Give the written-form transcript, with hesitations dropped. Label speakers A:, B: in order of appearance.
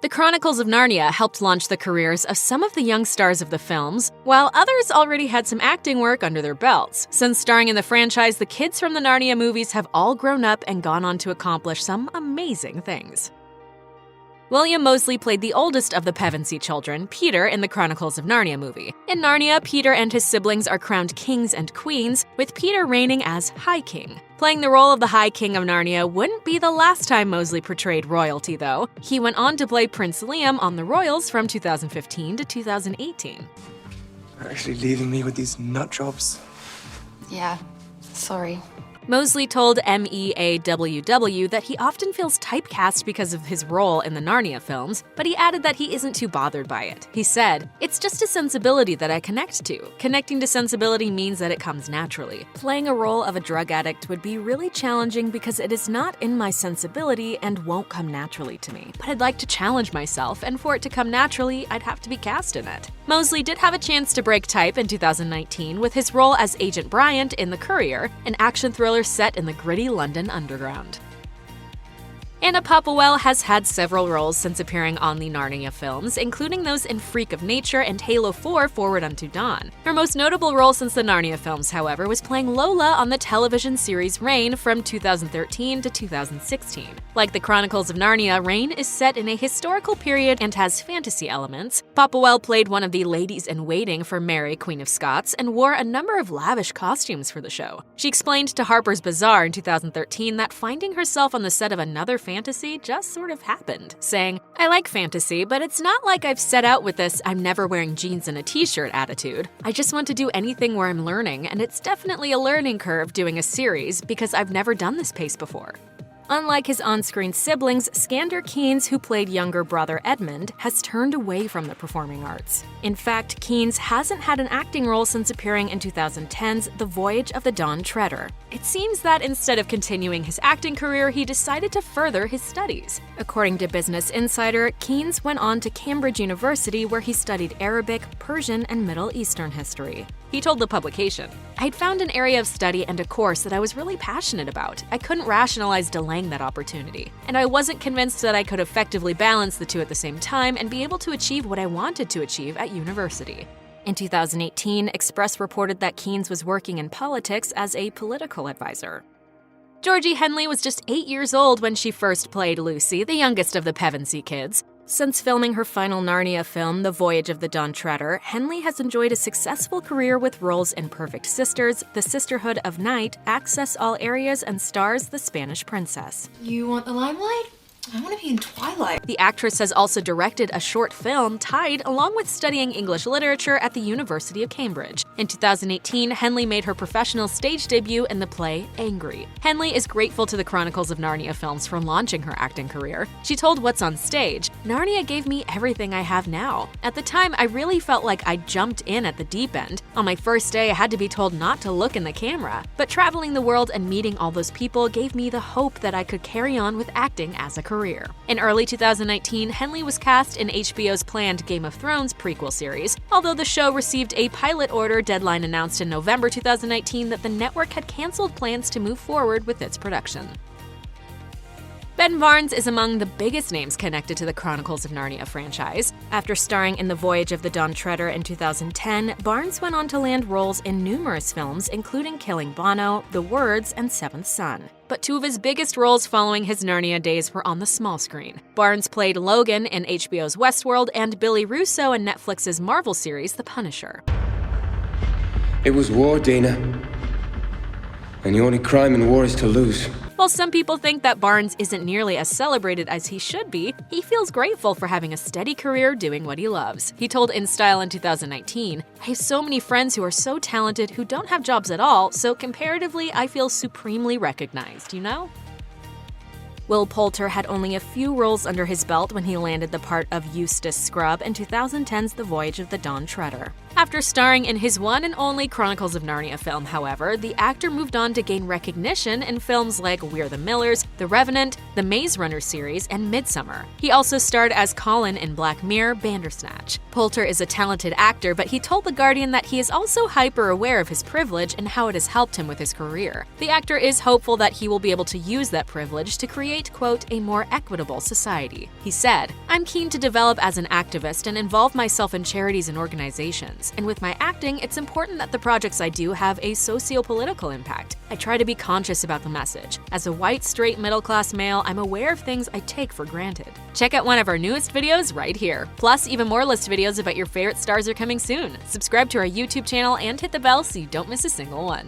A: The Chronicles of Narnia helped launch the careers of some of the young stars of the films, while others already had some acting work under their belts. Since starring in the franchise, the kids from the Narnia movies have all grown up and gone on to accomplish some amazing things. William Mosely played the oldest of the Pevensey children, Peter, in the Chronicles of Narnia movie. In Narnia, Peter and his siblings are crowned kings and queens, with Peter reigning as High King. Playing the role of the High King of Narnia wouldn't be the last time Mosely portrayed royalty, though. He went on to play Prince Liam on The Royals from 2015 to 2018.
B: You're actually leaving me with these nut jobs?
C: Yeah, sorry.
A: Mosely told MEAWW that he often feels typecast because of his role in the Narnia films, but he added that he isn't too bothered by it. He said, "It's just a sensibility that I connect to. Connecting to sensibility means that it comes naturally. Playing a role of a drug addict would be really challenging because it is not in my sensibility and won't come naturally to me. But I'd like to challenge myself, and for it to come naturally, I'd have to be cast in it." Mosely did have a chance to break type in 2019 with his role as Agent Bryant in The Courier, an action thriller set in the gritty London underground. Anna Popplewell has had several roles since appearing on the Narnia films, including those in Freak of Nature and Halo 4 Forward Unto Dawn. Her most notable role since the Narnia films, however, was playing Lola on the television series Reign from 2013 to 2016. Like the Chronicles of Narnia, Reign is set in a historical period and has fantasy elements. Popplewell played one of the ladies-in-waiting for Mary, Queen of Scots, and wore a number of lavish costumes for the show. She explained to Harper's Bazaar in 2013 that finding herself on the set of another fantasy just sort of happened, saying, "I like fantasy, but it's not like I've set out with this I'm never wearing jeans and a t-shirt attitude. I just want to do anything where I'm learning, and it's definitely a learning curve doing a series because I've never done this pace before." Unlike his on-screen siblings, Skandar Keynes, who played younger brother Edmund, has turned away from the performing arts. In fact, Keynes hasn't had an acting role since appearing in 2010's The Voyage of the Dawn Treader. It seems that instead of continuing his acting career, he decided to further his studies. According to Business Insider, Keynes went on to Cambridge University where he studied Arabic, Persian, and Middle Eastern history. He told the publication, "I'd found an area of study and a course that I was really passionate about. I couldn't rationalize delaying that opportunity. And I wasn't convinced that I could effectively balance the two at the same time and be able to achieve what I wanted to achieve at university." In 2018, Express reported that Keynes was working in politics as a political advisor. Georgie Henley was just 8 years old when she first played Lucy, the youngest of the Pevensey kids. Since filming her final Narnia film, The Voyage of the Dawn Treader, Henley has enjoyed a successful career with roles in Perfect Sisters, The Sisterhood of Night, Access All Areas, and stars The Spanish Princess.
C: You want the limelight? I want to be in Twilight.
A: The actress has also directed a short film, Tide, along with studying English literature at the University of Cambridge. In 2018, Henley made her professional stage debut in the play Angry. Henley is grateful to the Chronicles of Narnia films for launching her acting career. She told What's on Stage, "Narnia gave me everything I have now. At the time, I really felt like I jumped in at the deep end. On my first day, I had to be told not to look in the camera. But traveling the world and meeting all those people gave me the hope that I could carry on with acting as a career." In early 2019, Henley was cast in HBO's planned Game of Thrones prequel series. Although the show received a pilot order, Deadline announced in November 2019 that the network had canceled plans to move forward with its production. Ben Barnes is among the biggest names connected to the Chronicles of Narnia franchise. After starring in The Voyage of the Dawn Treader in 2010, Barnes went on to land roles in numerous films, including Killing Bono, The Words, and Seventh Son. But two of his biggest roles following his Narnia days were on the small screen. Barnes played Logan in HBO's Westworld and Billy Russo in Netflix's Marvel series The Punisher.
D: It was war, Dana. And the only crime in war is to lose.
A: While some people think that Barnes isn't nearly as celebrated as he should be, he feels grateful for having a steady career doing what he loves. He told InStyle in 2019, "I have so many friends who are so talented who don't have jobs at all, so comparatively I feel supremely recognized, you know?" Will Poulter had only a few roles under his belt when he landed the part of Eustace Scrubb in 2010's The Voyage of the Dawn Treader. After starring in his one and only Chronicles of Narnia film, however, the actor moved on to gain recognition in films like We're the Millers, The Revenant, the Maze Runner series, and Midsummer. He also starred as Colin in Black Mirror, Bandersnatch. Poulter is a talented actor, but he told The Guardian that he is also hyper-aware of his privilege and how it has helped him with his career. The actor is hopeful that he will be able to use that privilege to create, quote, a more equitable society. He said, "I'm keen to develop as an activist and involve myself in charities and organizations. And with my acting, it's important that the projects I do have a socio-political impact. I try to be conscious about the message. As a white, straight, middle-class male, I'm aware of things I take for granted." Check out one of our newest videos right here. Plus, even more list videos about your favorite stars are coming soon. Subscribe to our YouTube channel and hit the bell so you don't miss a single one.